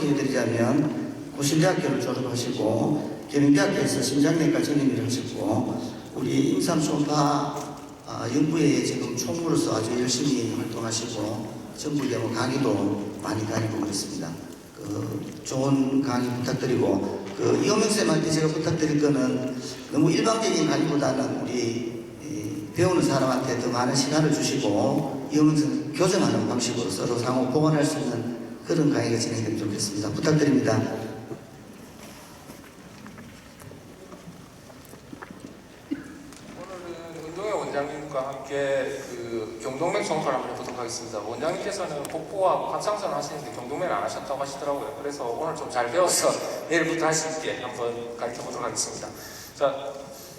소개해드리자면 고신대학교를 졸업하시고 계명대학교에서 심장내과 전임의를 하셨고 우리 임상 초음파 연구에 지금 총무로서 아주 열심히 활동하시고 전국에 강의도 많이 다니고 그렇습니다. 좋은 강의 부탁드리고 이호명 쌤한테 제가 부탁드릴 거는 너무 일방적인 강의보다는 우리 배우는 사람한테 더 많은 시간을 주시고 이호명 쌤 교정하는 방식으로 서로 상호 보완할 수 있는 그런 강의가 진행되면 좋겠습니다. 부탁드립니다. 오늘은 은동혁 원장님과 함께 경동맥 총파를 한번 해보도록 하겠습니다. 원장님께서는 복부와 갑상선을 하시는데 경동맥을 안 하셨다고 하시더라고요. 그래서 오늘 좀 잘 배워서 내일부터 할 수 있게 한번 가르쳐 보도록 하겠습니다. 자,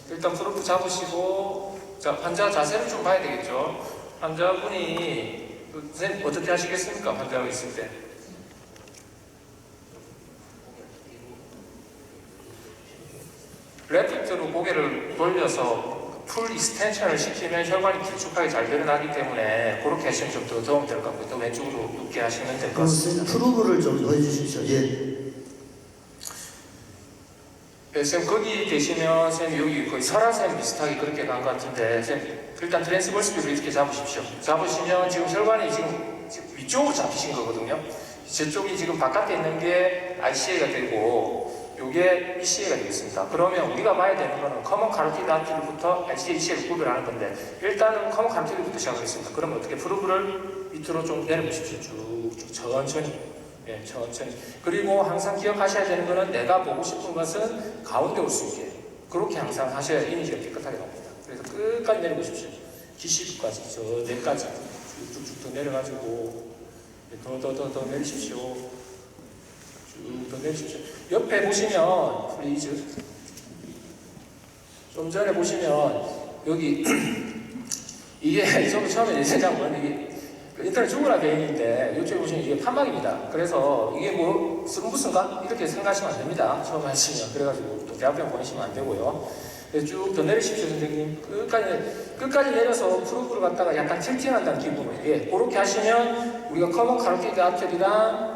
일단 프로프 잡으시고, 자, 환자 자세를 좀 봐야 되겠죠. 환자분이, 선생님 어떻게 하시겠습니까? 환자가 있을 때. 레프트로 고개를 돌려서 풀 익스텐션을 시키면 혈관이 길쭉하게 잘 늘어나기 때문에 그렇게 하시면 좀 더 도움이 될 것 같고요. 또 왼쪽으로 눕게 하시면 될 것 같습니다. 프로브를 좀 보여주십시오. 예. 네, 쌤 거기 계시면 쌤 여기 거의 설아쌤 비슷하게 그렇게 간 것 같은데 쌤 일단 트랜스버스 뷰를 이렇게 잡으십시오. 잡으시면 지금 혈관이 지금 위쪽으로 잡히신 거거든요. 저쪽이 지금 바깥에 있는 게 RCA가 되고 요게 ECA가 되겠습니다. 그러면 우리가 봐야 되는 거는 커먼 카로티드 아트리부터 RCA, ECA를 구별하는 건데 일단은 커먼 카로티드부터 시작하겠습니다. 그러면 어떻게 프로브를 밑으로 좀 내려보십시오. 쭉쭉 천천히. 예, 천천히. 그리고 항상 기억하셔야 되는 거는 내가 보고 싶은 것은 가운데 올 수 있게 그렇게 항상 하셔야 이미지가 깨끗하게 나옵니다. 그래서 끝까지 내려보십시오. 기시부까지, 저 뇌까지 쭉쭉쭉 더 내려가지고 더 내리십시오. 쭉 더 내리십시오. 옆에 보시면 플리즈 좀 전에 보시면 여기 이게 저도 처음에 생각 보는데 인터넷 중국어라 되어 있는데 이쪽에 보시면 이게 판막입니다. 그래서 이게 뭐 스rum부스인가? 이렇게 생각하시면 안 됩니다. 처음 하시면. 그래가지고 또 대학병 보내시면 안 되고요. 쭉 더 내리십시오, 선생님. 끝까지 내려서 프로브를 갖다가 약간 틸팅한다는 기분으로. 예, 그렇게 하시면 우리가 커먼 카로티드 아터리랑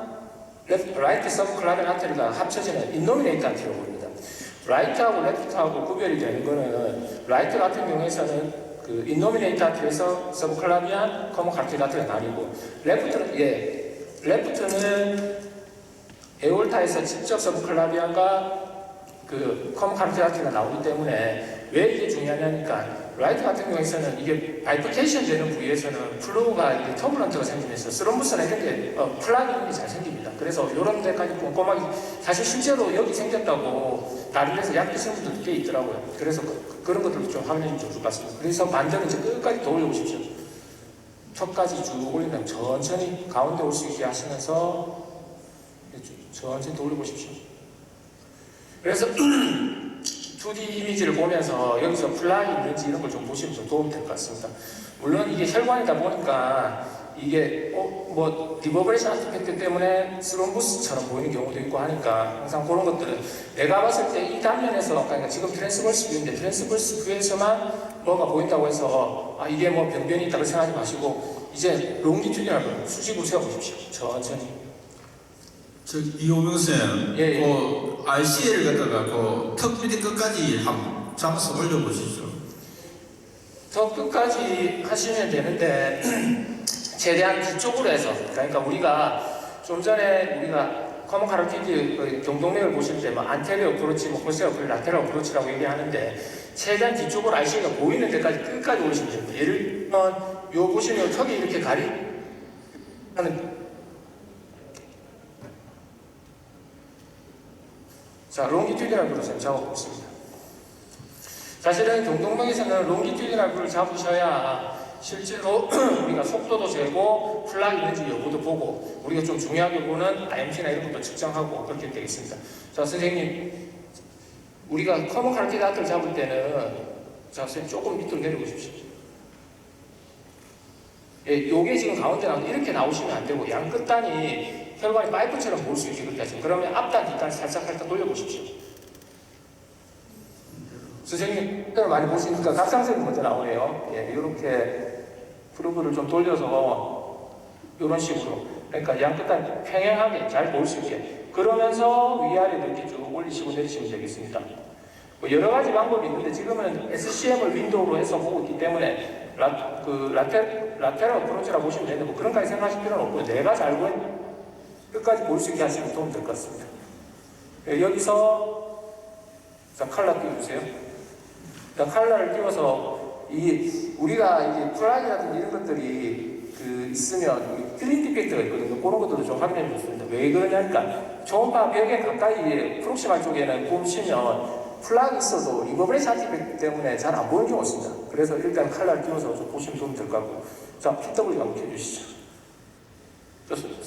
라이트 서브클라벤 아터리가 합쳐지는 인노미네이트 아터리로 보입니다. 라이트하고 레프트하고 구별이 되는 거는 라이트 같은 경우에서는 인노미네이트 아트에서 서브클라비안, 커먼 카로티드 아트가 나뉘고 레프트는 에올타에서 직접 서브클라비안과 커먼 카로티드 아트가 나오기 때문에 왜 이게 중요하냐니까 라이트 같은 경우에서는 이게 바이프케이션 되는 부위에서는 플로우가 이게 터블런트가 생기면서 스럼부스나 이런 게 플라깅이 잘 생깁니다. 그래서 이런 데까지 꼼꼼하게 사실 실제로 여기 생겼다고 다른 데서 약 드시는 분들도 꽤 있더라고요. 그래서 그런 것들도 좀 확인해 주면 좋을 것 같습니다. 그래서 반대로 이제 끝까지 더 올려보십시오. 턱까지 쭉 올리면 천천히 가운데 올 수 있게 하시면서 천천히 더 올려보십시오. 그래서 2D 이미지를 보면서 여기서 플라이 있는지 이런 걸 좀 보시면 좀 도움이 될 것 같습니다. 물론 이게 혈관이다 보니까 이게 뭐 디버브레이션 아티팩트 때문에 스럼부스처럼 보이는 경우도 있고 하니까 항상 그런 것들은 내가 봤을 때 이 단면에서 그러니까 지금 트랜스버스 뷰인데 트랜스버스 뷰에서만 뭐가 보인다고 해서 이게 뭐 변변이 있다고 생각하지 마시고 이제 롱기튜디널 수직으로 세워보십시오. 천천히. 이호명 쌤, 예. RCA를 갖다가 턱 밑에 끝까지 한번 잡아서 올려보시죠. 더 끝까지 하시면 되는데 최대한 뒤쪽으로 해서 그러니까 우리가 좀 전에 우리가 커먼 카로티드 경동맥을 보실 때 뭐 안테리어 어프로치, 뭐 포스테리어 어프로치, 라테럴 어프로치라고 얘기하는데 최대한 뒤쪽으로 RCA가 보이는 데까지 끝까지 올리시면 됩니다. 예를 들면 요 보시면 턱이 이렇게 하는 자, 롱기튜디널 뷰로 잡아보겠습니다. 사실은 경동맥에서는 롱기튜디널 뷰를 잡으셔야 실제로 우리가 속도도 재고 플락 있는지 여부도 보고 우리가 좀 중요하게 보는 IMC나 이런 것도 측정하고 그렇게 되겠습니다. 자, 선생님 우리가 커먼 카로티드 아트를 잡을 때는 자, 선생님 조금 밑으로 내려보십시오. 예, 요게 지금 가운데 나오는데 이렇게 나오시면 안 되고 양 끝단이 혈관이 파이프처럼 보일 수 있게 그렇게 하시면 그러면 앞단, 뒷단 살짝 돌려보십시오. 선생님 많이 보시니까 갑상선이 먼저 나오네요. 예, 이렇게 프로브를 좀 돌려서 이런 식으로 그러니까 양 끝단 평행하게 잘 보일 수 있게. 그러면서 위아래로 이렇게 쭉 올리시고 내리시면 되겠습니다. 뭐 여러 가지 방법이 있는데 지금은 SCM을 윈도우로 해서 보고 있기 때문에 라테럴 어프로치라고 보시면 되는데 뭐 그런까지 생각하실 필요는 없고요. 내가 잘 보이는 끝까지 볼 수 있게 하시면 도움이 될 것 같습니다. 여기서 자, 칼라 띄워주세요. 자, 칼라를 띄워서 우리가 이게 플라그라든지 이런 것들이 있으면 필링 디펙트가 있거든요. 그런 것들도 좀 확인해 주셨습니다. 왜 그러냐니까 초음파 벽에 가까이 프록시말 쪽에는 보시면 플라그 있어도 리버브레이션 아티팩트 때문에 잘 안 보이는 경우가 있습니다. 그래서 일단 칼라를 띄워서 좀 보시면 도움이 될 것 같고. 자, PW 한번 켜주시죠. 좋습니다.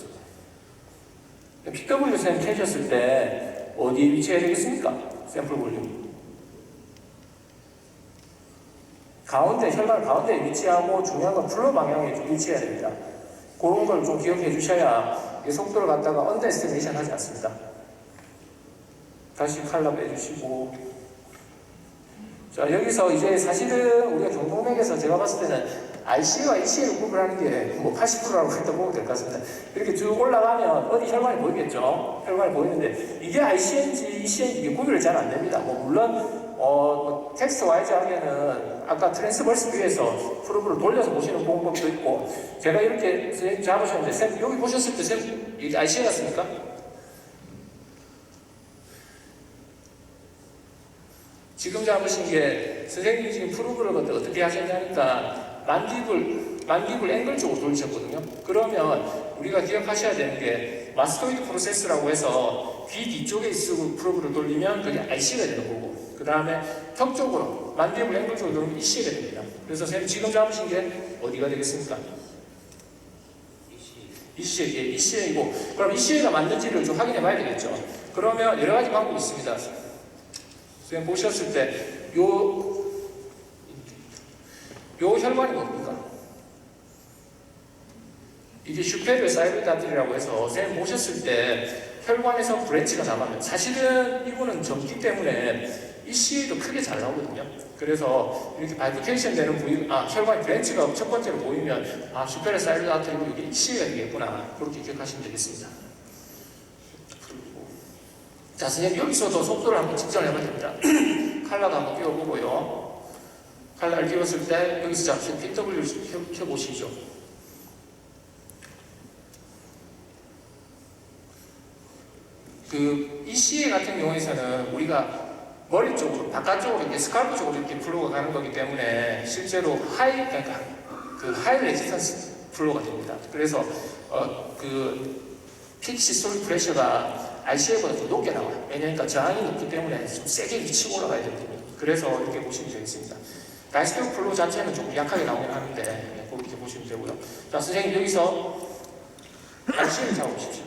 PW 샘 켜셨을 때 어디에 위치해야 되겠습니까? 샘플 볼륨. 가운데, 혈관 가운데에 위치하고 중요한 건 플로 방향에 좀 위치해야 됩니다. 그런 걸 좀 기억해 주셔야 속도를 갖다가 언더에스티메이션 하지 않습니다. 다시 칼라 빼주시고. 자, 여기서 이제 사실은 우리가 경동맥에서 제가 봤을 때는 IC와 EC를 구분하는 게 뭐 80%라고 했다 보면 될 것 같습니다. 이렇게 쭉 올라가면 어디 혈관이 보이겠죠? 혈관이 보이는데 이게 IC인지 EC인지 이게 구별이 잘 안 됩니다. 뭐 물론 텍스트 와이즈 하면은 아까 트랜스버스 뷰에서 프로브를 돌려서 보시는 방법도 있고 제가 이렇게 선생님 잡으셨는데 쌤 여기 보셨을 때 쌤 이게 IC 같습니까? 지금 잡으신 게 선생님이 지금 프로브를 어떻게 하셨냐니까 만디블 앵글 쪽으로 돌리셨거든요. 그러면 우리가 기억하셔야 되는 게 마스토이드 프로세스라고 해서 귀 뒤쪽에 쓰고 프로브를 돌리면 그게 IC가 되는 거고 그 다음에 턱 쪽으로 만디블 앵글 쪽으로 돌리면 EC가 됩니다. 그래서 선생님 지금 잡으신 게 어디가 되겠습니까? ECA이고 그럼 ECA가 맞는지를 좀 확인해 봐야 되겠죠. 그러면 여러 가지 방법이 있습니다. 선생님 보셨을 때 요 혈관이 뭡니까? 이게 슈페르 사이로이드 아트리라고 해서 선생님 보셨을 때 혈관에서 브랜치가 나가면 사실은 이거는 젊기 때문에 ECA도 크게 잘 나오거든요. 그래서 이렇게 바이프케이션 되는 부위, 혈관 브랜치가 첫 번째로 보이면 슈페르 사이로이드 아트리고 이게 ECA가 되겠구나. 그렇게 기억하시면 되겠습니다. 자, 선생님 여기서도 속도를 한번 측정을 해봐야 됩니다. 칼라도 한번 띄워보고요. 칼라를 띄웠을 때 여기서 잠시 PW를 켜보시죠. ECA 같은 경우에서는 우리가 머리 쪽으로, 바깥쪽으로, 이렇게 스칼프 쪽으로 이렇게 플로우가 가는 거기 때문에 실제로 그러니까 하이 레지스턴스 플로우가 됩니다. 그래서 픽 시스톨릭 프레셔가 ICA보다 좀 높게 나와요. 왜냐니까 저항이 높기 때문에 좀 세게 치고 올라가야 되거든요. 그래서 이렇게 보시면 되겠습니다. 다이스톡 플로우 자체는 조금 약하게 나오긴 하는데 그렇게 보시면 되고요. 자, 선생님 여기서 ICA를 잡아보십시오.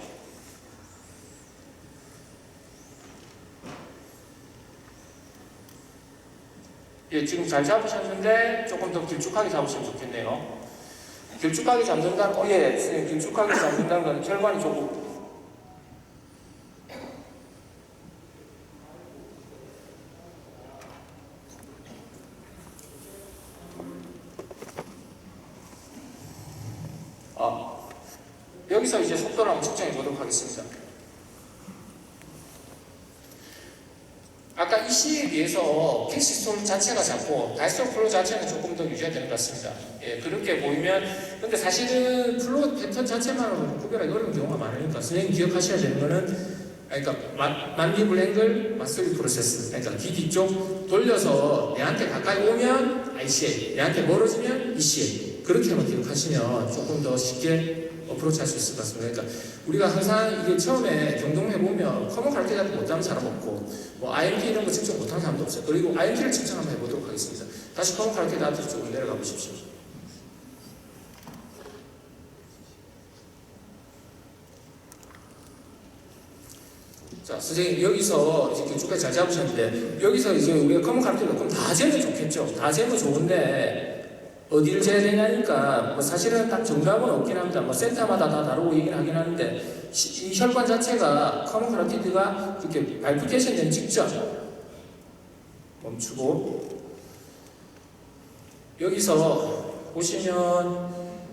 예, 지금 잘 잡으셨는데 조금 더 길쭉하게 잡으시면 좋겠네요. 길쭉하게 잡는다는 선생님 길쭉하게 잡는다는 건 혈관이 조금 여기서 이제 속도를 한번 측정해 보도록 하겠습니다. 아까 EC에 비해서 픽시스톨 자체가 작고 다이스톨 플로우 자체는 조금 더 유지가 되는 것 같습니다. 예, 그렇게 보이면 근데 사실은 플로우 패턴 자체만으로 구별하기 어려운 경우가 많으니까 선생님 기억하셔야 되는 거는 그러니까 만디블 앵글, 마스터리 프로세스 그러니까 귀 뒤쪽 돌려서 내한테 가까이 오면 ICA, 내한테 멀어지면 ECA 그렇게만 기억하시면 조금 더 쉽게 어프로치 할 수 있을 것 같습니다. 그러니까 우리가 항상 이게 처음에 경동해 보면 커먼 칼퇴 같은 거 못하는 사람 없고 뭐 IMT 이런 거 측정 못하는 사람도 없어요. 그리고 IMT를 측정 한번 해보도록 하겠습니다. 다시 커먼 칼퇴 나한테 조금 내려가 보십시오. 자, 선생님 여기서 이렇게 길쭉하게 잘 잡으셨는데 여기서 이제 우리가 커먼 칼퇴를 그럼 다 재면 좋겠죠. 다 재면 좋은데 어디를 재야 되냐니까 뭐 사실은 딱 정답은 없긴 합니다. 뭐 센터마다 다 다르고 얘기는 하긴 하는데 이 혈관 자체가 커먼 카로티드가 이렇게 바이프케이션 된 직전 멈추고 여기서 보시면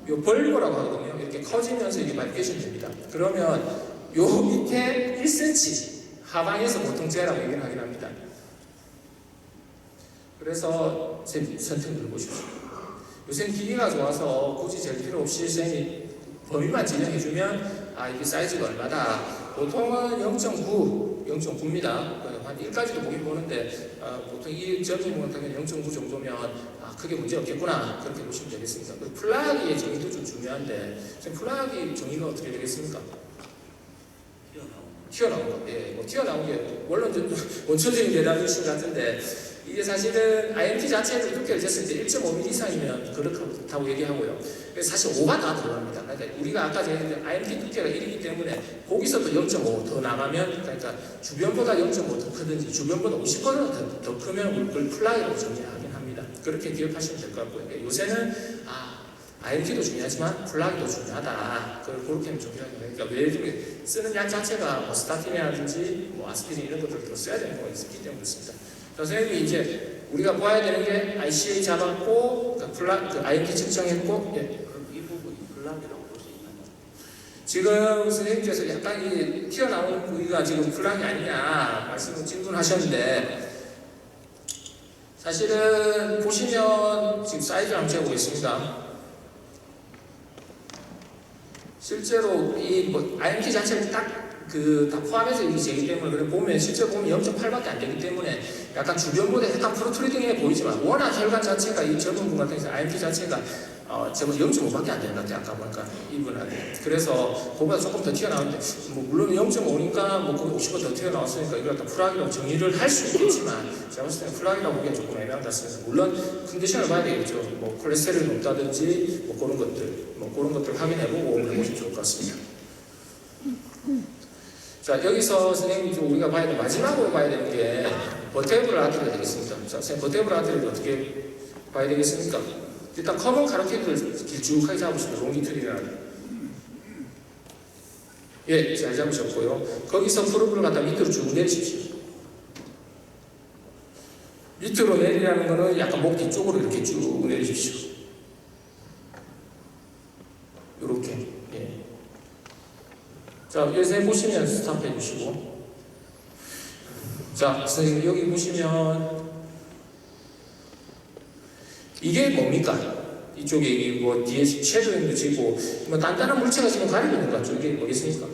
요 벌리고라고 하거든요. 이렇게 커지면서 이게 바이피케이션 됩니다. 그러면 요 밑에 1cm 하방에서 보통 째라고 얘기를 하긴 합니다. 그래서 선생님 선택 눌러보십시오. 요새는 기계가 좋아서 굳이 잴 필요 없이 선생님이 범위만 지정해주면 이게 사이즈가 얼마다. 보통은 0.9입니다. 한 1까지도 보긴 보는데 보통 이 점이 같은 0.9 정도면 크게 문제 없겠구나 그렇게 보시면 되겠습니다. 플라그의 정의도 좀 중요한데 플라그 정의가 어떻게 되겠습니까? 튀어나온 거. 예, 뭐 튀어나온 게 원초적인 대답이신 것 같은데 이게 사실은 IMT 자체를 두께를 쟀을 때 1.5mm 이상이면 그렇다고 얘기하고요. 그래서 사실 5가 다 들어갑니다. 그러니까 우리가 아까 얘기했던 IMT 두께가 1이기 때문에 거기서도 0.5 더 나가면 그러니까 주변보다 0.5 더 크든지 주변보다 50% 더 크면 그걸 플라이라고 정의하긴 합니다. 그렇게 기억하시면 될 것 같고요. 그러니까 요새는 IMT도 중요하지만 플라그도 중요하다. 그렇게 하면 좋겠네요. 그러니까 외국에 쓰는 약 자체가 뭐 스타틴이라든지 뭐 아스피린 이런 것들도 써야 되는 경우가 있기 때문에 그렇습니다. 선생님이 이제 우리가 보아야 되는 게 ICA 잡았고 그 IMT 측정했고 그럼 이 부분이 플라그라고 볼 수 있나요? 지금 선생님께서 약간 이 튀어나온 부위가 지금 플라그 아니냐 말씀을 질문하셨는데 사실은 보시면 지금 사이즈를 한번 재보겠습니다. 실제로 이 IMT 자체를 다 포함해서 이게 되기 때문에 그래 보면 실제 보면 0.8밖에 안 되기 때문에 약간 주변보다 약간 프로트루딩해 보이지만 워낙 혈관 자체가 이 젊은 분 같은 경우 IMT 자체가 제가 0.5밖에 안 되는 것 같아요. 아까 보니까 이분한테. 그래서 그보다 조금 더 튀어나오는데 뭐 물론 0.5니까 뭐 거기 50% 더 튀어나왔으니까 이걸 갖다 플라그라고 정의를 할 수 있겠지만 제가 봤을 때는 플라그라고 보기엔 조금 애매한 것 같습니다. 물론 컨디션을 봐야 되겠죠. 뭐 콜레스테롤이 높다든지 뭐 그런 것들 확인해보고 해보시면 좋을 것 같습니다. 자, 여기서 선생님이 좀 우리가 봐야 될 마지막으로 봐야 되는 게 버테브럴 아트리가 되겠습니다. 자, 선생님 버테브럴 아트리를 어떻게 봐야 되겠습니까? 일단 커먼 카로티드를 길쭉하게 잡으시면 롱기튜디널. 예, 잘 잡으셨고요. 거기서 프로브를 갖다 밑으로 쭉 내리십시오. 밑으로 내리라는 거는 약간 목 뒤쪽으로 이렇게 쭉 내리십시오. 이렇게. 예. 자, 여기서 보시면 스탑해 주시고. 자, 선생님 여기 보시면 이게 뭡니까? 이쪽에 뭐 뒤에 쉐도잉도 지고 뭐 단단한 물체가 지금 가리고 있는 것 같죠? 이게 뭐겠습니까?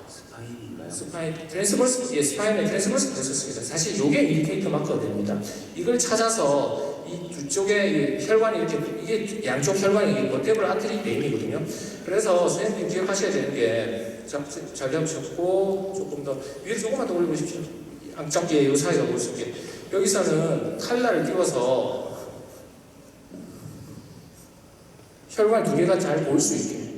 스파인인가요? 스파인, 트랜스버스, 예, 스파인은 트랜스버스 되셨습니다. 사실 이게 인디케이터 마커가 됩니다. 이걸 찾아서 이 두 쪽에 혈관이 이렇게 이게 양쪽 혈관이 버테브럴 아트리 네임이거든요. 그래서 선생님 기억하셔야 되는 게 잘 잡으셨고 조금 더 위로 조금만 더 올려보십시오. 양쪽에 이 사이가 볼 수 있게 여기서는 칼날을 끼워서 혈관 두 개가 잘 보일 수 있게.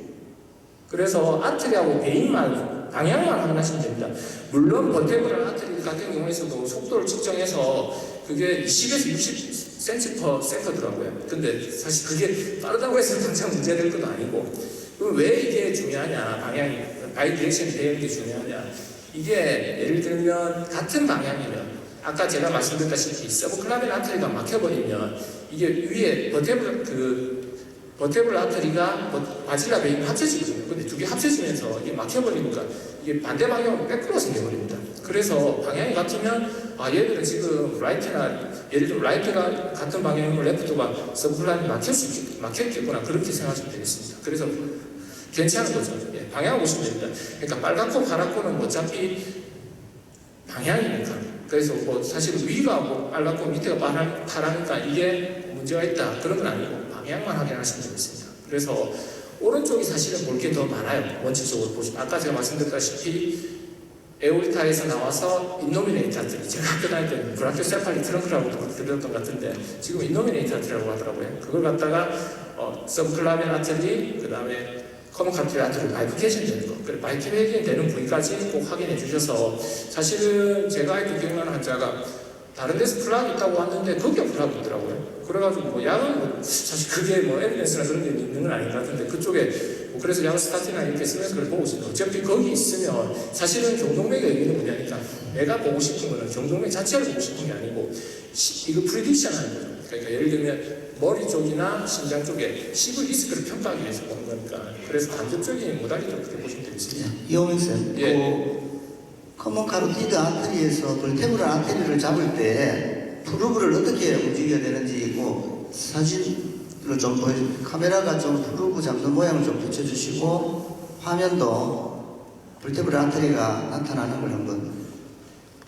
그래서 아트리하고 베인만 방향만 확인하시면 됩니다. 물론 버테브럴 아트리 같은 경우에서도 속도를 측정해서 그게 20에서 60cm/s더라고요. 근데 사실 그게 빠르다고 해서 당장 문제될 것도 아니고. 그럼 왜 이게 중요하냐? 방향이 바이디렉션 되는 게 중요하냐? 이게 예를 들면 같은 방향이면 아까 제가 말씀드렸다시피 서브클라빈 아트리가 막혀버리면 이게 위에 버테브럴 아트리가 바질라 베인 합쳐지거든요. 근데 두 개 합쳐지면서 이게 막혀버리니까 이게 반대 방향으로 뺏꾸러 생겨버립니다. 그래서 방향이 같으면 얘들은 지금 라이트나 예를 들면 라이트가 같은 방향으로 레프트가 서브클라빈이 막혔겠구나 그렇게 생각하시면 되겠습니다. 그래서 괜찮은 거죠. 예, 방향을 보시면 됩니다. 그러니까 빨갛고 파랗고는 어차피 방향이니까. 그래서 뭐 사실 위가 뭐 빨갛고 밑에가 파라니까 이게 문제가 있다 그런 건 아니고 방향만 확인하시면 되겠습니다. 그래서 오른쪽이 사실은 볼 게 더 많아요. 원칙적으로 보시면 아까 제가 말씀드렸다시피 에오리타에서 나와서 인노미네이트 아트리 제가 학교 다닐 때는 브라키오 세팔리 트렁크라고 들었던 것 같은데 지금 인노미네이트 아트리라고 하더라고요. 그걸 갖다가 서브클라빈 아트리 그 다음에 커먼 카로티드 아트리 바이피케이션 되는 거 그래 바이피케이션 되는 부위까지 꼭 확인해 주셔서 사실은 제가 알기로 기억나는 환자가 다른 데서 플라그 있다고 왔는데 거기가 플라그 있더라고요. 그래가지고 뭐 약은 사실 그게 뭐 에비던스나 그런 게 있는 건 아닌 것 같은데 그쪽에 뭐 그래서 양스타트나 이렇게 쓰면서 그걸 보고 있어요. 어차피 거기 있으면 사실은 경동맥의 의미는 뭐냐니까 내가 보고 싶은 거는 경동맥 자체를 보고 싶은 게 아니고 이거 프리딕션 하는 거죠. 그러니까 예를 들면 머리 쪽이나 심장 쪽에 CV 리스크를 평가하기 위해서 보는 거니까 그래서 간접적인 모달리티로 그렇게 보시면 되겠습니다. 이호명 쌤, 예. 그 커먼 카로티드 아트리에서 벌테브럴 아트리를 잡을 때 프루브를 어떻게 움직여야 되는지 뭐 사진으로 좀 카메라가 좀 프루브 잡는 모양을 좀 비춰주시고 화면도 벌테브럴 아트리가 나타나는 걸 한번.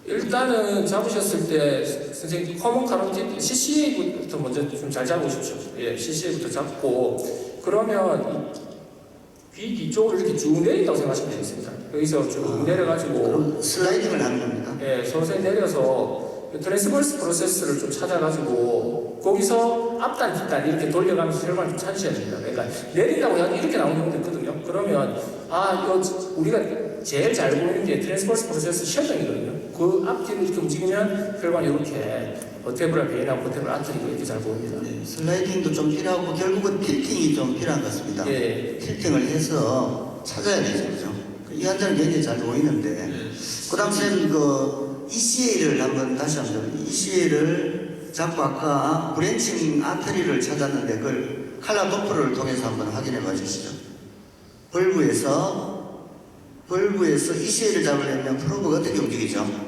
일단은 잡으셨을 때 선생님 커먼 카로티드 CCA부터 먼저 좀 잘 잡으십시오. 예, CCA부터 잡고 그러면 귀 뒤쪽으로 이렇게 쭉 내린다고 생각하시면 되겠습니다. 여기서 쭉 내려가지고 그럼 슬라이딩을 하는 겁니다. 예, 서서히 내려서 트랜스버스 프로세스를 좀 찾아가지고 거기서 앞단 뒷단 이렇게 돌려가면서 혈관을 좀 찾으셔야 됩니다. 그러니까 내린다고 해도 이렇게 나오는 경우도 있거든요. 그러면 이거 우리가 제일 잘 보이는 게 트랜스버스 프로세스 셔정이거든요. 그 앞뒤로 이렇게 움직이면 혈관이 이렇게 버테브랄 베인하고 버테브랄 아트리가 이렇게 잘 보입니다. 네, 슬라이딩도 좀 필요하고 결국은 틸팅이 좀 필요한 것 같습니다. 예. 틸팅을 해서 찾아야 되죠, 그죠? 이 환자는 굉장히 잘 보이는데, 그 다음 쌤 그 ECA를 한번 다시 한번 ECA를 잡고 아까 브랜칭 아트리를 찾았는데 그걸 칼라 도플러를 통해서 한번 확인해 봐 주시죠. 벌브에서 ECA를 잡으려면 프로브가 어떻게 움직이죠?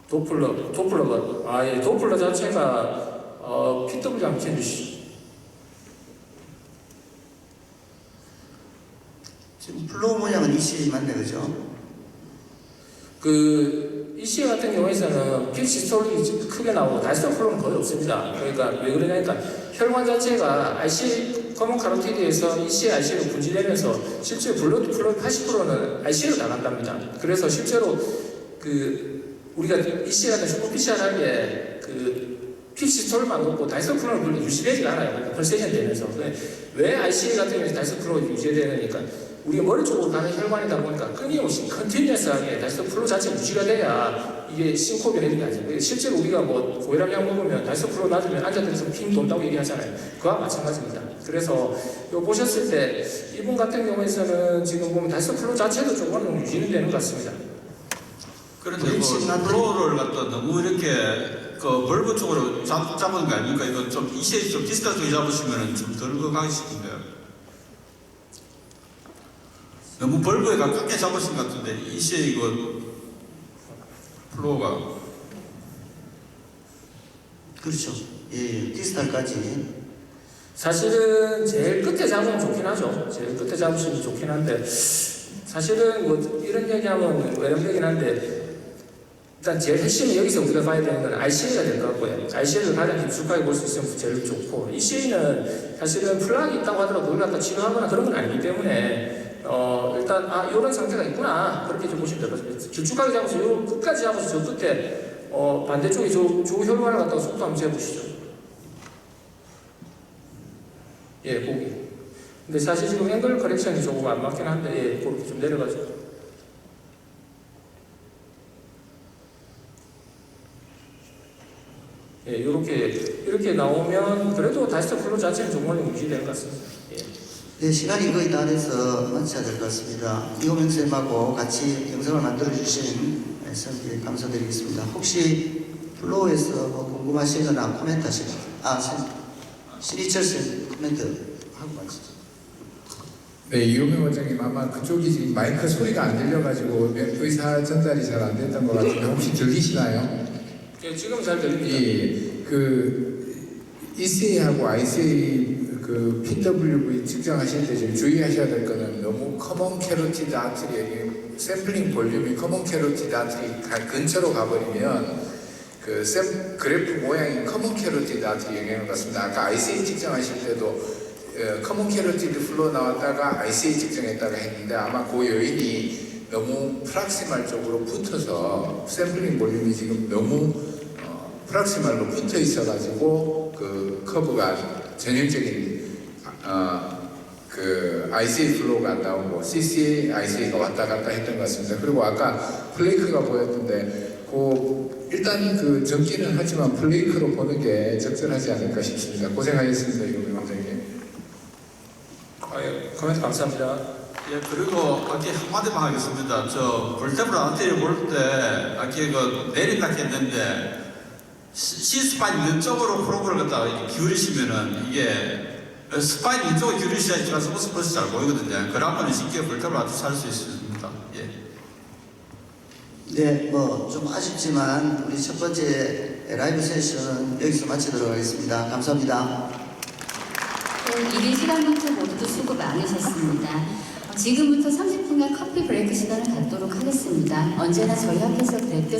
도플러가 예, 도플러 자체가 PW 한번 해주시죠. 지금 플로우 모양은 ECA 맞네, 그죠? 그 ECA 같은 경우에서는 픽 시스톨이 크게 나오고 다이스톨 플로우는 거의 없습니다. 그러니까 왜 그러냐니까 혈관 자체가 RC 커먼 카로티드에서 ECA, RCA로 분지되면서 실제 블러드 플로우 80%는 RCA로 나간답니다. 그래서 실제로 우리가 ECA 같은 슈퍼 PCR하게 픽 시스톨만 놓고 다이스톨 플로우는 별로 유지되지가 않아요. 그러니까 펄세이션 되면서 왜 RCA 같은 경우에 다이스톨 플로우가 유지되니까 우리가 머리 쪽으로 가는 혈관이다 보니까 끊임없이 컨티뉴어스하게 다이스톨 플로우 자체가 유지가 돼야 이게 싱코비 되는 게 아니죠. 실제로 우리가 뭐 고혈압 약 먹으면 다이스톨 플로우 낮으면 앉아들어서 핑 돈다고 얘기하잖아요. 그와 마찬가지입니다. 그래서 요 보셨을 때 이분 같은 경우에서는 지금 보면 다이스톨 플로우 자체도 조금 유지는 되는 것 같습니다. 그런데 그 플로어를 갖다 너무 이렇게 그 벌브 쪽으로 잡은 거 아닙니까? 이거 좀 ECA 좀 비슷한 쪽에 잡으시면 좀 덜 건강하실 텐데요. 너무 벌브에 가깝게 잡으신 것 같은데 ECA 이거 플로어가 그렇죠. 예, 디스탈까지. 사실은 제일 끝에 잡으면 좋긴 하죠. 제일 끝에 잡으시면 좋긴 한데 사실은 뭐 이런 얘기하면 외람되긴 한데 일단 제일 핵심이 여기서 우리가 봐야 되는 건 RCA가 될 것 같고요. RCA를 가장 깊숙하게 볼 수 있으면 제일 좋고 ECA는 사실은 플락이 있다고 하더라도 우리가 갖다 치료하거나 그런 건 아니기 때문에 일단 이런 상태가 있구나 그렇게 좀 보시면 될 것 같습니다. 길쭉하게 잡아서 요 끝까지 잡아서 저 끝에 반대쪽에 저 혈관을 갖다가 속도 한번 재보시죠. 예, 보기. 근데 사실 지금 앵글 커렉션이 조금 안 맞긴 한데 예, 그렇게 좀 내려가죠. 예, 이렇게 나오면 그래도 다이스톨 플로우 자체는 조금 유지되는 것 같습니다. 예. 네, 시간이 거의 다 돼서 마쳐야 될 것 같습니다. 이호명 쌤하고 같이 영상을 만들어주신 쌤께 감사드리겠습니다. 혹시 플로우에서 뭐 궁금하시거나 코멘트 하시거나, 신희철 쌤 코멘트 하고 마시죠. 네, 이호명 원장님 아마 그쪽이 지금 마이크 소리가 안 들려가지고 의사 전달이 잘 안 됐던 것 같은데 혹시 들리시나요? 예, 지금 잘 들립니다. 예, ECA하고 ICA PWV 측정하실 때 지금 주의하셔야 될 거는 너무 커먼 캐로티드 아트리 샘플링 볼륨이 커먼 캐로티드 아트리 근처로 가버리면 그래프 모양이 커먼 캐로티드 아트리 영향을 받습니다. 아까 ICA 측정하실 때도 커먼 캐로티드 플로 나왔다가 ICA 측정했다가 했는데 아마 그 요인이 너무 프락시말 쪽으로 붙어서 샘플링 볼륨이 지금 너무 프락시말로 붙어 있어가지고 그 커브가 전형적인 ICA 플로우가 안 나오고 CCA, ICA가 왔다 갔다 했던 것 같습니다. 그리고 아까 플레이크가 보였는데 그 일단 그 적기는 하지만 플레이크로 보는 게 적절하지 않을까 싶습니다. 고생하셨습니다, 이동민 원장님. 코멘트 감사합니다. 예, 그리고 아까 한마디만 하겠습니다. 저 볼테블 아트를 볼 때 아까 그 내린다 했는데 C스파인 왼쪽으로 프로브를 갖다가 이렇게 기울이시면은 이게 스파인 왼쪽으로 기울이셔야 트랜스버스 잘 보이거든요. 그러면 쉽게 볼테블 아트 살 수 있습니다. 예. 네, 뭐 좀 아쉽지만 우리 첫 번째 라이브 세션은 여기서 마치도록 하겠습니다. 감사합니다. 네, 이른 시간부터 모두 수고 많으셨습니다. 지금부터 30분간 커피 브레이크 시간을 갖도록 하겠습니다. 언제나 저희 학교에서 그랬듯